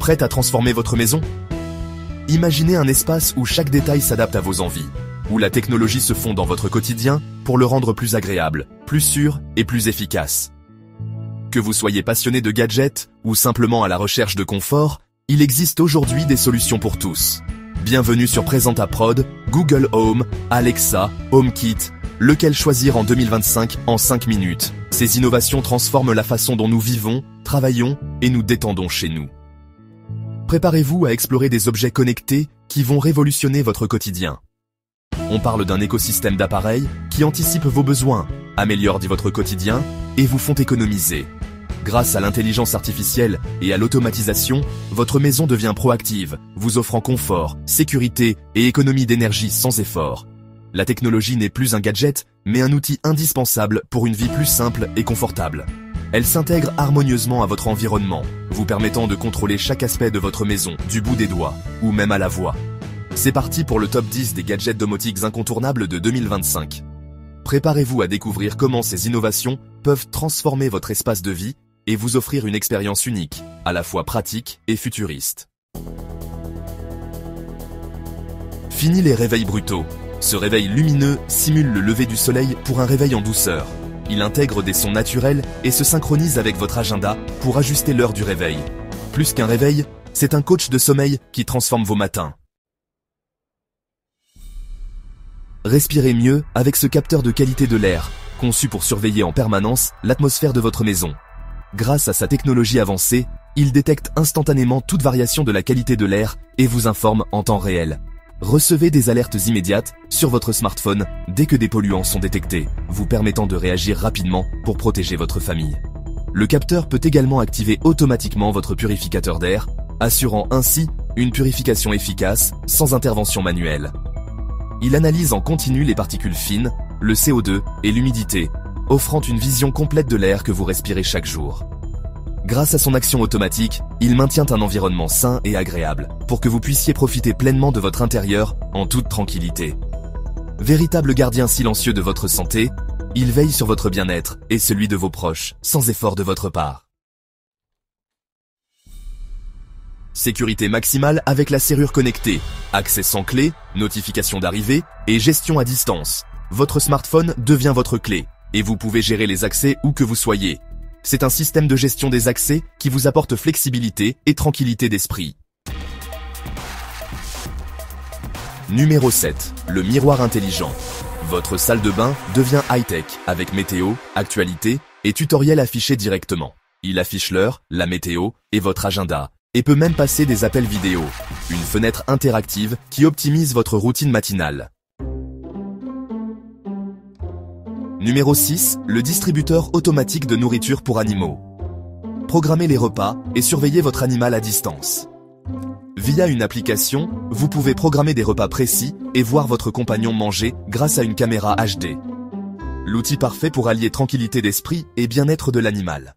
Prête à transformer votre maison? Imaginez un espace où chaque détail s'adapte à vos envies, où la technologie se fond dans votre quotidien pour le rendre plus agréable, plus sûr et plus efficace. Que vous soyez passionné de gadgets ou simplement à la recherche de confort, il existe aujourd'hui des solutions pour tous. Bienvenue sur Presentaprod, Google Home, Alexa, HomeKit, lequel choisir en 2025 en 5 minutes. Ces innovations transforment la façon dont nous vivons, travaillons et nous détendons chez nous. Préparez-vous à explorer des objets connectés qui vont révolutionner votre quotidien. On parle d'un écosystème d'appareils qui anticipent vos besoins, améliorent votre quotidien et vous font économiser. Grâce à l'intelligence artificielle et à l'automatisation, votre maison devient proactive, vous offrant confort, sécurité et économie d'énergie sans effort. La technologie n'est plus un gadget, mais un outil indispensable pour une vie plus simple et confortable. Elle s'intègre harmonieusement à votre environnement, vous permettant de contrôler chaque aspect de votre maison, du bout des doigts, ou même à la voix. C'est parti pour le top 10 des gadgets domotiques incontournables de 2025. Préparez-vous à découvrir comment ces innovations peuvent transformer votre espace de vie et vous offrir une expérience unique, à la fois pratique et futuriste. Fini les réveils brutaux. Ce réveil lumineux simule le lever du soleil pour un réveil en douceur. Il intègre des sons naturels et se synchronise avec votre agenda pour ajuster l'heure du réveil. Plus qu'un réveil, c'est un coach de sommeil qui transforme vos matins. Respirez mieux avec ce capteur de qualité de l'air, conçu pour surveiller en permanence l'atmosphère de votre maison. Grâce à sa technologie avancée, il détecte instantanément toute variation de la qualité de l'air et vous informe en temps réel. Recevez des alertes immédiates sur votre smartphone dès que des polluants sont détectés, vous permettant de réagir rapidement pour protéger votre famille. Le capteur peut également activer automatiquement votre purificateur d'air, assurant ainsi une purification efficace sans intervention manuelle. Il analyse en continu les particules fines, le CO2 et l'humidité, offrant une vision complète de l'air que vous respirez chaque jour. Grâce à son action automatique, il maintient un environnement sain et agréable pour que vous puissiez profiter pleinement de votre intérieur en toute tranquillité. Véritable gardien silencieux de votre santé, il veille sur votre bien-être et celui de vos proches, sans effort de votre part. Sécurité maximale avec la serrure connectée, accès sans clé, notification d'arrivée et gestion à distance. Votre smartphone devient votre clé et vous pouvez gérer les accès où que vous soyez. C'est un système de gestion des accès qui vous apporte flexibilité et tranquillité d'esprit. Numéro 7. Le miroir intelligent. Votre salle de bain devient high-tech avec météo, actualité et tutoriel affichés directement. Il affiche l'heure, la météo et votre agenda et peut même passer des appels vidéo. Une fenêtre interactive qui optimise votre routine matinale. Numéro 6. Le distributeur automatique de nourriture pour animaux. Programmez les repas et surveillez votre animal à distance. Via une application, vous pouvez programmer des repas précis et voir votre compagnon manger grâce à une caméra HD. L'outil parfait pour allier tranquillité d'esprit et bien-être de l'animal.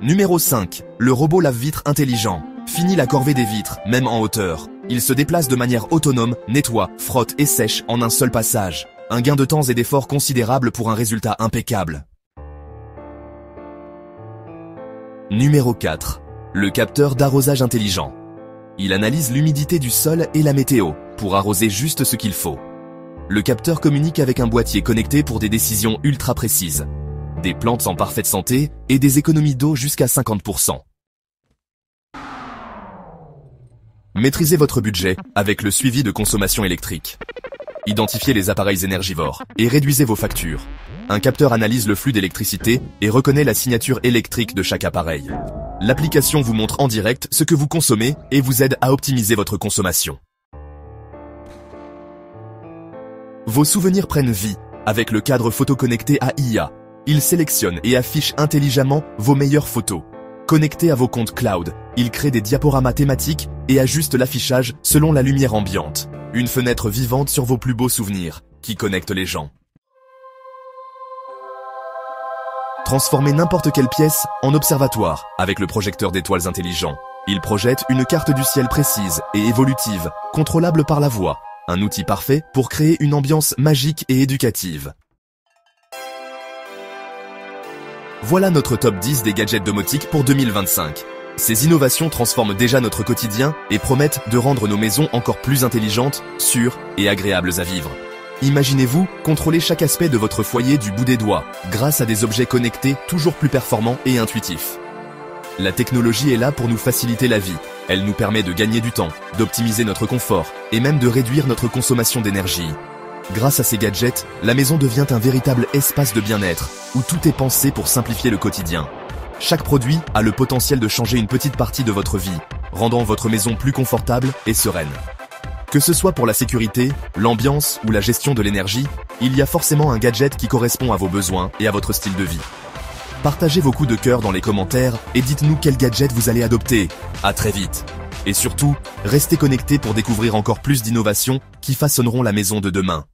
Numéro 5. Le robot lave-vitres intelligent. Fini la corvée des vitres, même en hauteur. Il se déplace de manière autonome, nettoie, frotte et sèche en un seul passage. Un gain de temps et d'effort considérable pour un résultat impeccable. Numéro 4. Le capteur d'arrosage intelligent. Il analyse l'humidité du sol et la météo pour arroser juste ce qu'il faut. Le capteur communique avec un boîtier connecté pour des décisions ultra précises. Des plantes en parfaite santé et des économies d'eau jusqu'à 50%. Maîtrisez votre budget avec le suivi de consommation électrique. Identifiez les appareils énergivores et réduisez vos factures. Un capteur analyse le flux d'électricité et reconnaît la signature électrique de chaque appareil. L'application vous montre en direct ce que vous consommez et vous aide à optimiser votre consommation. Vos souvenirs prennent vie avec le cadre photo connecté à IA. Il sélectionne et affiche intelligemment vos meilleures photos. Connecté à vos comptes cloud, il crée des diaporamas thématiques et ajuste l'affichage selon la lumière ambiante. Une fenêtre vivante sur vos plus beaux souvenirs, qui connecte les gens. Transformez n'importe quelle pièce en observatoire avec le projecteur d'étoiles intelligent. Il projette une carte du ciel précise et évolutive, contrôlable par la voix. Un outil parfait pour créer une ambiance magique et éducative. Voilà notre top 10 des gadgets domotiques pour 2025. Ces innovations transforment déjà notre quotidien et promettent de rendre nos maisons encore plus intelligentes, sûres et agréables à vivre. Imaginez-vous contrôler chaque aspect de votre foyer du bout des doigts, grâce à des objets connectés toujours plus performants et intuitifs. La technologie est là pour nous faciliter la vie. Elle nous permet de gagner du temps, d'optimiser notre confort et même de réduire notre consommation d'énergie. Grâce à ces gadgets, la maison devient un véritable espace de bien-être, où tout est pensé pour simplifier le quotidien. Chaque produit a le potentiel de changer une petite partie de votre vie, rendant votre maison plus confortable et sereine. Que ce soit pour la sécurité, l'ambiance ou la gestion de l'énergie, il y a forcément un gadget qui correspond à vos besoins et à votre style de vie. Partagez vos coups de cœur dans les commentaires et dites-nous quel gadget vous allez adopter. À très vite. Et surtout, restez connectés pour découvrir encore plus d'innovations qui façonneront la maison de demain.